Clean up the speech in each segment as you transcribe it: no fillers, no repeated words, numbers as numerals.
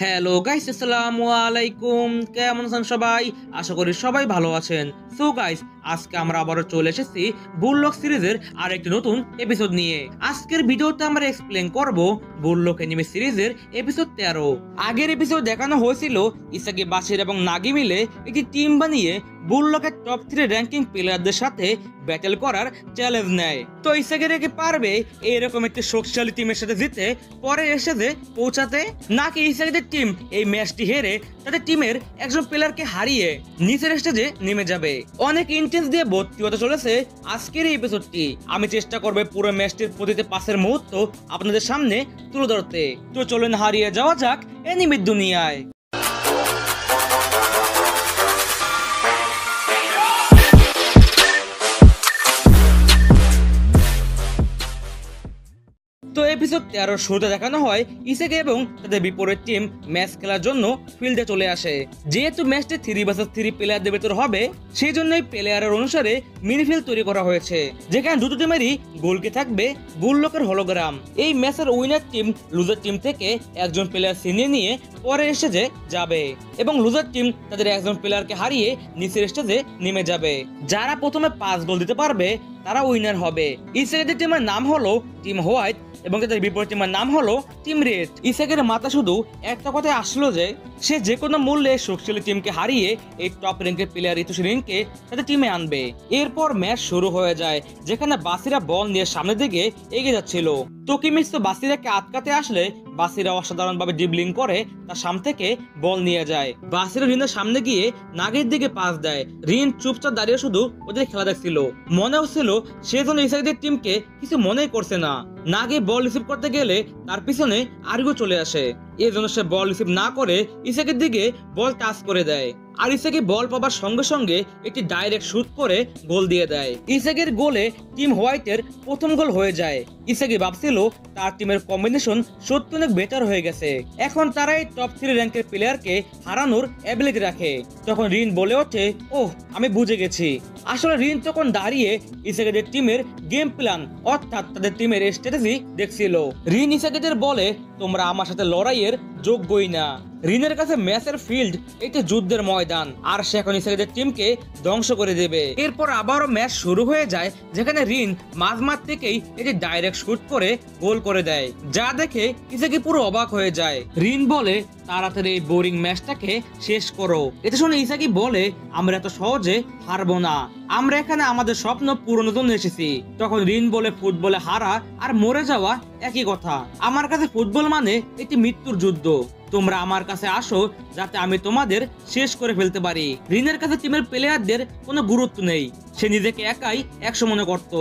Hello guys, আসসালামু আলাইকুম। কেমন আছেন সবাই? আশা করি সবাই ভালো আছেন। সো গাইস, আজকে আমরা আবারও চলে এসেছি বুললক সিরিজের আরেকটি নতুন এপিসোড নিয়ে। আজকের ভিডিওতে আমরা এক্সপ্লেন করব বুললক এনিমে সিরিজের এপিসোড 13। আগের এপিসোড দেখানো হয়েছিল ইসাকি, বাশির এবং নাগি মিলে একটি টিম বানিয়ে বুললকের টপ 3 র্যাঙ্কিং প্লেয়ারদের সাথে ব্যাটেল করার চ্যালেঞ্জ নেয়। তো ইসাকি রেখে পারবে এরকম একটি শক্তিশালী টিমের সাথে জিতে পরে এসে পৌঁছাতে, নাকি ইসাকিদের টিম এই ম্যাচটি হেরে তাদের টিমের একজন প্লেয়ারকে হারিয়ে নিচের স্টেজে নেমে যাবে? অনেক ইন্টেন্স দিয়ে ভর্তি হতে চলেছে আজকের এই এপিসোডটি। আমি চেষ্টা করব পুরো ম্যাচটির প্রতিটি পাসের মুহূর্ত আপনাদের সামনে তুলে ধরতে। তো চলুন হারিয়ে যাওয়া যাক এনিমের দুনিয়ায়। তো এপিসোড 13 শুরুতে দেখানো হয় ইসাকি এবং তাদের বিপরীত টিম ম্যাচ খেলার জন্য ফিল্ডে চলে আসে। যেহেতু ম্যাচটি 3 vs 3 প্লেয়ারদের ভেতর হবে, সেই জন্যই প্লেয়ারের অনুসারে মিনিফিল্ড তৈরি করা হয়েছে, যেখানে দুটো টিমেরই গোলকি থাকবে বুললকের হলোগ্রাম। এই ম্যাচের উইনার টিম লুজার টিম থেকে একজন প্লেয়ার ছিনিয়ে নিয়ে পরে স্টেজে যাবে এবং লুজার টিম তাদের একজন প্লেয়ারকে হারিয়ে নিচের স্টেজে নেমে যাবে। যারা প্রথমে 5 গোল দিতে পারবে তারা উইনার হবে। ইসাকিদের টিমের নাম হলো টিম হোয়াইট এবং তাদের বিপরীত টিমের নাম হলো টিম রেড। ইসাকির মাথা শুধু একটা কথাই আসলো যে সে যে কোনো মূল্যে শক্তিশালী টিমকে হারিয়ে এই টপ র্যাঙ্কের প্লেয়ার ইতুশিরিনকে তাদের টিমে আনবে। এরপর ম্যাচ শুরু হয়ে যায়, যেখানে বাসিরা বল নিয়ে সামনের দিকে এগিয়ে যাচ্ছিল। তোকিমিৎসু বাসিরাকে আটকাতে আসলে বাসিরা অসাধারণভাবে ড্রিবলিং করে তার সামনে থেকে বল নিয়ে যায়। বাসিরা রিনের সামনে গিয়ে নাগের দিকে পাস দেয়। রিন চুপচাপ দাঁড়িয়ে শুধু ওদের খেলা দেখছিল। মনে হচ্ছিল সে যেন ইসাকিদের টিমকে কিছু মনেই করছে না। নাগে বল রিসিভ করতে গেলে তার পিছনে আরিগো চলে আসে। এর জন্য সে বল রিসিভ না করে ইসাকির দিকে বল টাচ করে দেয়, আর ইসাকি বল পাবার সঙ্গে সঙ্গে একটি ডাইরেক্ট শুট করে গোল দিয়ে দেয়। ইসাকির গোলে টিম হোয়াইটের প্রথম গোল হয়ে যায়। ইসাকি ভাবছিল তার টিমের কম্বিনেশন সত্যি অনেক বেটার হয়ে গেছে, এখন তারাই টপ 3 র্যাঙ্কের প্লেয়ারকে হারানোর অ্যাবিলিটি রাখে। তখন রিন বলে ওঠে, ওহ আমি বুঝে গেছি। আসলে রিন তখন দাঁড়িয়ে ইসাকিদের টিমের গেম প্ল্যান অর্থাৎ তাদের টিমের স্ট্র্যাটেজি দেখছিল। রিন ইসাকিদের বলে, তোমরা আমার সাথে লড়াইয়ের যোগ্যই না। রিনের কাছে ম্যাচের ফিল্ড একটি যুদ্ধের ময়দান, আর সে এখন ইসাকিদের টিমকে ধ্বংস করে দেবে। এরপর আবারও ম্যাচ শুরু হয়ে যায়, যেখানে রিন মাঝমাঠ থেকেই এটি ডাইরেক্ট শুট করে গোল করে দেয়, যা দেখে ইসাকি পুরো অবাক হয়ে যায়। রিন বলে, তাড়াতাড়ি এই বোরিং ম্যাচটাকে শেষ করো। এটা শুনে ইসাকি বলে, আমরা এত সহজে হারবো না, আমরা এখানে আমাদের স্বপ্ন পূরণের জন্য এসেছি। তখন রিন বলে, ফুটবলে হারা আর মরে যাওয়া একই কথা। আমার কাছে ফুটবল মানে একটি মৃত্যুর যুদ্ধ। তোমরা আমার কাছে আসো যাতে আমি তোমাদের শেষ করে ফেলতে পারি। রিনের কাছে টিমের প্লেয়ারদের কোনো গুরুত্ব নেই, সে নিজেকে একাই 100 মনে করত।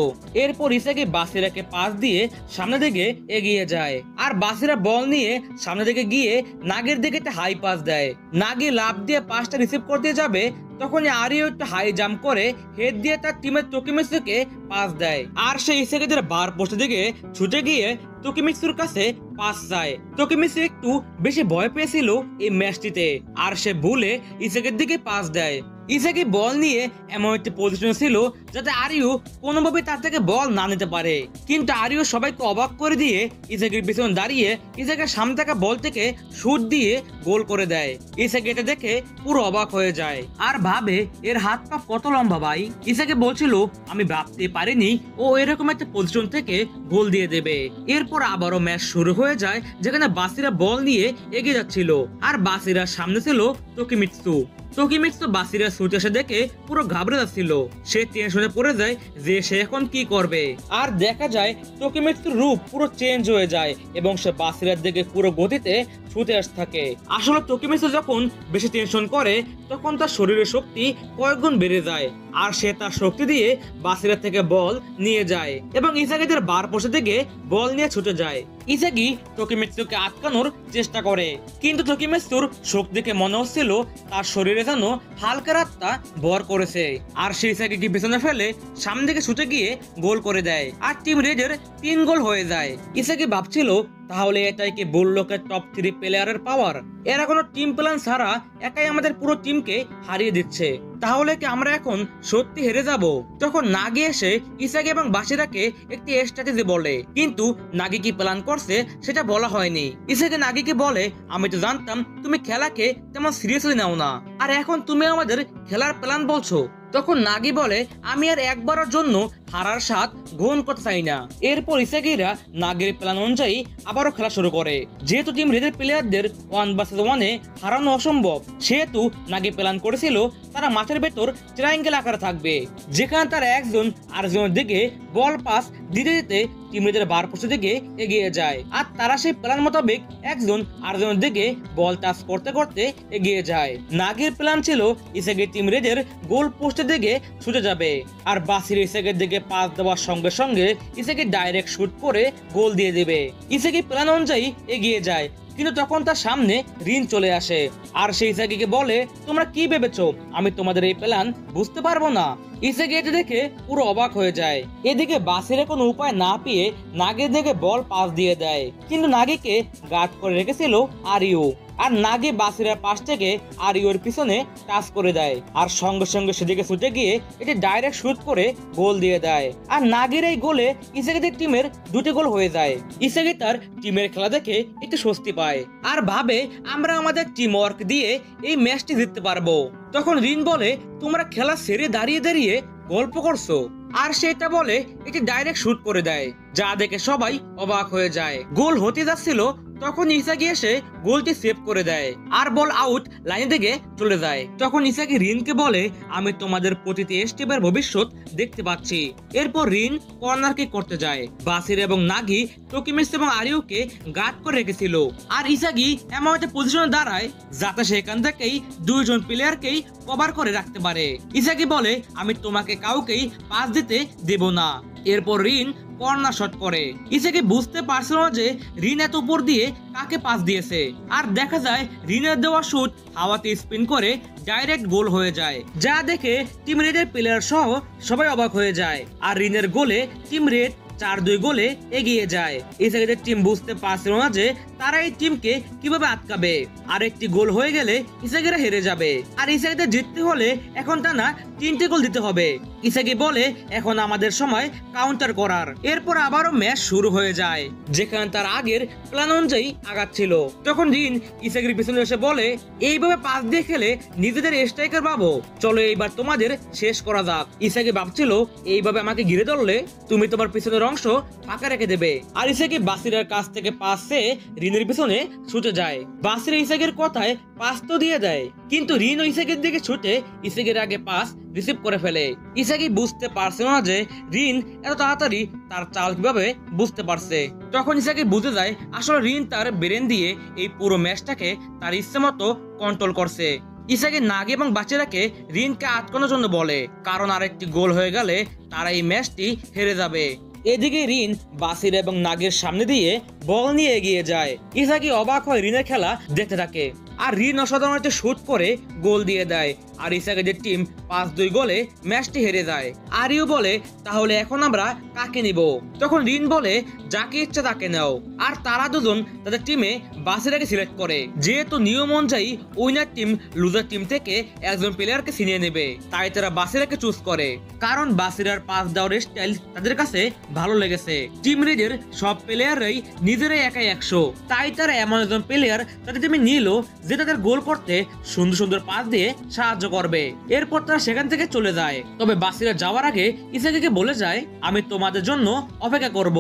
এরপর ইসাকি বাসিরাকে পাস দিয়ে সামনে দিকে এগিয়ে যায়, আর বাসিরা বল নিয়ে সামনে দিকে গিয়ে নাগের দিকে একটা হাই পাস দেয়। নাগি লাফ দিয়ে পাসটা রিসিভ করতে যাবে, তখনই আরিও একটু হাই জাম্প করে হেড দিয়ে তার টিমের তোকিমিৎসুকে পাস দেয়, আর সেই ইসাকিদের বার পোস্টের দিকে ছুটে গিয়ে তোকিমিৎসুর কাছে পাস চায়। তোকিমিৎসু একটু বেশি ভয় পেয়েছিল এই ম্যাচটিতে, আর সে ভুলে ইসাকির দিকে পাস দেয়। ইসাকি বল নিয়ে এমন একটি পজিশনে ছিল যাতে আরিও কোনোভাবে তার থেকে বল না নিতে পারে, কিন্তু আরিও সবাইকে অবাক করে দিয়ে ইসাকির পিছনে দাঁড়িয়ে ইসাকির সামনে থাকা বল থেকে শুট দিয়ে গোল করে দেয়। ইসাকি এটা দেখে পুরো অবাক হয়ে যায় আর ভাবে, এর হাত পা কত লম্বা ভাই। ইসাকি বলছিল, আমি ভাবতে পারিনি ও এরকম একটা পজিশন থেকে গোল দিয়ে দেবে। এরপর আবারও ম্যাচ শুরু হয়ে যায়, যেখানে বাসিরা বল নিয়ে এগিয়ে যাচ্ছিল, আর বাসিরার সামনে ছিল তোকিমিৎসু। তোকিমিৎসু বাসিরা ছুটে এসে দেখে পুরো ঘাবড়ে যাচ্ছিল। সে টেনশনে পড়ে যায় যে সে এখন কি করবে। আর দেখা যায় তোকিমিৎসুর রূপ পুরো চেঞ্জ হয়ে যায় এবং সে বাসিরার দিকে পুরো গতিতে ছুটে আসতে থাকে। আসলে তোকিমিৎসু যখন বেশি টেনশন করে তখন তার শরীরের শক্তি কয়েক গুণ বেড়ে যায়, আর সে তার শক্তি দিয়ে বাসিরা থেকে বল নিয়ে যায় এবং ইসাকিদের বার পোস্ট থেকে বল নিয়ে ছুটে যায়। ইসাকি তোকিমিৎসুকে আটকানোর চেষ্টা করে, কিন্তু তোকিমিৎসুর শক্তি দেখে মনে হচ্ছিল তার শরীরে যেন হালকা রাতটা ভর করেছে, আর সে ইসাকিকে পিছনে ফেলে সামনে দিকে ছুটে গিয়ে গোল করে দেয়, আর টিম রেডের 3 গোল হয়ে যায়। ইসাকি ভাবছিল, তাহলে এটাই কি বুললকের টপ 3 প্লেয়ারের পাওয়ার? এরা কোনো টিম প্ল্যান ছাড়া একাই আমাদের পুরো টিমকে হারিয়ে দিচ্ছে। তাহলে কি আমরা এখন সত্যি হেরে যাব? তখন নাগি এসে ইসাগি এবং বাশিরাকে একটি স্ট্র্যাটেজি বলে, কিন্তু নাগি কি প্ল্যান করছে সেটা বলা হয়নি। ইসাগি নাগিকে বলে, আমি তো জানতাম তুমি খেলাকে তেমন সিরিয়াসলি নাও না, আর এখন তুমি আমাদের খেলার প্ল্যান বলছো। তখন নাগি বলে, আমি আর একবারের জন্য হারার স্বাদ গ্রহণ করতে চাই না। এরপর ইসাগিরা নাগির প্ল্যান অনুযায়ী আবারও খেলা শুরু করে। যেহেতু টিম রেডের প্লেয়ারদের 1 ভার্সেস 1-এ হারানো অসম্ভব, সেহেতু নাগি প্ল্যান করেছিল তারা মাঠের ভেতর ট্রায়াঙ্গেল আকারে থাকবে, যেখানে তারা একজন আরেকজনের দিকে বল পাস দিতে দিতে টিম রেডের বার পোস্টের দিকে এগিয়ে যায়, আর তারা সেই প্ল্যান মোতাবেক একজন আরেকজনের দিকে বল টাচ করতে করতে এগিয়ে যায়। নাগির প্ল্যান ছিল ইসাগি টিম রেডের গোল পোস্টের দিকে ছুটে যাবে, আর বাসির ইসাগির দিকে পাস দেওয়ার সঙ্গে সঙ্গে ইসাগি ডাইরেক্ট শুট করে গোল দিয়ে দেবে। ইসাগি প্ল্যান অনুযায়ী এগিয়ে যায়, কিন্তু তখন তার সামনে রিন চলে আসে, আর সেই ইসাগিকে বলে, তোমরা কি ভেবেছো আমি তোমাদের এই প্ল্যান বুঝতে পারবো না? ইসাগি এটা দেখে পুরো অবাক হয়ে যায়। এদিকে বাসিরে কোনো উপায় না পেয়ে নাগির দিকে বল পাস দিয়ে দেয়, কিন্তু নাগিকে গার্ড করে রেখেছিল আরিও, আর নাগি বাসিরের পাশ থেকে আরিওর পিছনে টাচ করে দেয়, আর সঙ্গে সঙ্গে সেদিকে ছুটে গিয়ে এটি ডাইরেক্ট শুট করে গোল দিয়ে দেয়। আর নাগির এই গোলে ইসাগিদের টিমের 2টি গোল হয়ে যায়। ইসাগি তার টিমের খেলা দেখে একটু স্বস্তি পায়, আর ভাবে আমরা আমাদের টিম ওয়ার্ক দিয়ে এই ম্যাচটি জিততে পারবো। তখন রিন বলে, তোমরা খেলা ছেড়ে দাঁড়িয়ে দাঁড়িয়ে গল্প করছো, আর সেটা বলে এটি ডাইরেক্ট শুট করে দেয়, যা দেখে সবাই অবাক হয়ে যায়। গোল হতে যাচ্ছিল, তখন ইসাগি এসে গোলটি সেভ করে দেয়, আর বল আউট লাইন থেকে চলে যায়। তখন ইসাগি রিনকে বলে, আমি তোমাদের প্রতিটি স্টেপের ভবিষ্যৎ দেখতে পাচ্ছি। এরপর রিন কর্নার কিক করতে যায়। বাসির এবং নাগি টোকিমিস এবং আরিওকে গার্ড করে রেখেছিল, আর ইসাগি এমন একটা পজিশনে দাঁড়ায় যাতে সেখান থেকেই 2 জন প্লেয়ারকেই কভার করে রাখতে পারে। ইসাগি বলে, আমি তোমাকে কাউকেই পাস দিতে দেব না। এরপর রিন কর্নার শট করে। ইসাগি বুঝতে পারছিল না যে রিন এত উপর দিয়ে কাকে পাস দিয়েছে, আর দেখা যায় রিনের দেওয়া শুট হাওয়াতে স্পিন করে ডাইরেক্ট গোল হয়ে যায়, যা দেখে টিম রেডের প্লেয়ার সহ সবাই অবাক হয়ে যায়। আর রিনের গোলে টিম রেড 4-2 গোলে এগিয়ে যায়। ইসাগিদের টিম বুঝতে পারছিল না যে তারা এই টিমকে কিভাবে আটকাবে, আর একটি গোল হয়ে গেলে ইসাগিরা হেরে যাবে, আর ইসাগিদের জিততে হলে এখন টানা 3টে গোল দিতে হবে। ইসাগি বলে, এখন আমাদের সময় কাউন্টার করার। এরপর আবারও ম্যাচ শুরু হয়ে যায়, যেখানে তার আগের প্ল্যান অনুযায়ী আগাচ্ছিল। তখন রিন ইসাগির পিছনে এসে বলে, এইভাবে পাস দিয়ে খেলে নিজেদের স্ট্রাইকার পাবো, চলো এইবার তোমাদের শেষ করা যাক। ইসাগি ভাবছিল, এইভাবে আমাকে ঘিরে ধরলে তুমি তোমার পিছনের অংশ ফাঁকা রেখে দেবে। আর ইসাগি বাসিরের কাছ থেকে পাস চেয়ে রিনের পিছনে ছুটে যায়। বাসির ইসাগির কথায় পাস তো দিয়ে দেয়, কিন্তু রিন ও ইসাগির দিকে ছুটে ইসাগির আগে পাস রিসিভ করে ফেলে। ইসাগি বুঝতে পারছে না যে রিন এত তাড়াতাড়ি তার চাল কিভাবে বুঝতে পারছে। তখন ইসাগি বুঝে যায় আসলে রিন তার ব্রেন দিয়ে এই পুরো ম্যাচটাকে তার ইচ্ছে মতো কন্ট্রোল করছে। ইসাগি নাগি এবং বাচ্চারাকে রিনকে আটকানোর জন্য বলে, কারণ আরেকটি গোল হয়ে গেলে তারা এই ম্যাচটি হেরে যাবে। এদিকে রিন বাসির এবং নাগের সামনে দিয়ে বল নিয়ে এগিয়ে যায়। ইসাগি অবাক হয়ে রিনের খেলা দেখতে থাকে, আর রিন অসাধারণ একটা শুট করে গোল দিয়ে দেয়, আর ইসাগিদের টিম 5-2 গোলে ম্যাচটি হেরে যায়। আরিও বলে, তাহলে এখন আমরা কাকে নিব? তখন রিন বলে, যাকে ইচ্ছা তাকে নাও, আর তারা দুজন তাদের টিমে বাসিরাকে সিলেক্ট করে। যেহেতু নিয়ম অনুযায়ী উইনার টিম লুজার টিম থেকে একজন প্লেয়ারকে ছিনিয়ে নেবে, তাই তারা বাসিরাকে চুজ করে, কারণ বাসিরার পাস দেওয়ার স্টাইল তাদের কাছে ভালো লেগেছে। টিম রেডের সব প্লেয়াররাই নিজেরাই একাই 100, তাই তারা এমন একজন প্লেয়ার তাদের টিমে নিল যে তাদের গোল করতে সুন্দর সুন্দর পাস দিয়ে সাহায্য করবে। এরপর তারা সেখান থেকে চলে যায়। তবে বাসিরা যাওয়ার আগে ইসাগিকে বলে যায়, আমি তোমাদের জন্য অপেক্ষা করব,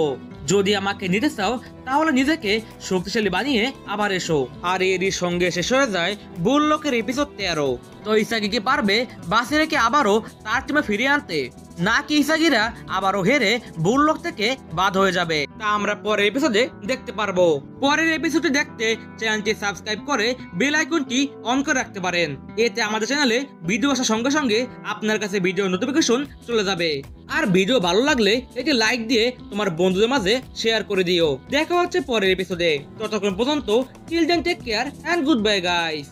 যদি আমাকে নিতে চাও তাহলে নিজেকে শক্তিশালী বানিয়ে আবার এসো। আর এরই সঙ্গে শেষ হয়ে যায় বুললকের এপিসোড 13। তো ইসাগি কি পারবে বাসিরাকে আবারও তার টিমে ফিরিয়ে আনতে, নাকি ইসাগিরা আবারও হেরে বুললক থেকে বাদ হয়ে যাবে, তা আমরা পরের এপিসোডে দেখতে পারবো। পরের এপিসোডে দেখতে চ্যানেলটি সাবস্ক্রাইব করে বেল আইকনটি অন করে রাখতে পারেন, এতে আমাদের চ্যানেলে ভিডিও আসার সঙ্গে সঙ্গে আপনার কাছে ভিডিও নোটিফিকেশন চলে যাবে। আর ভিডিও ভালো লাগলে এটি লাইক দিয়ে তোমার বন্ধুদের মাঝে শেয়ার করে দিও। দেখা হচ্ছে পরের এপিসোডে, ততক্ষণ পর্যন্ত till then take care and goodbye guys.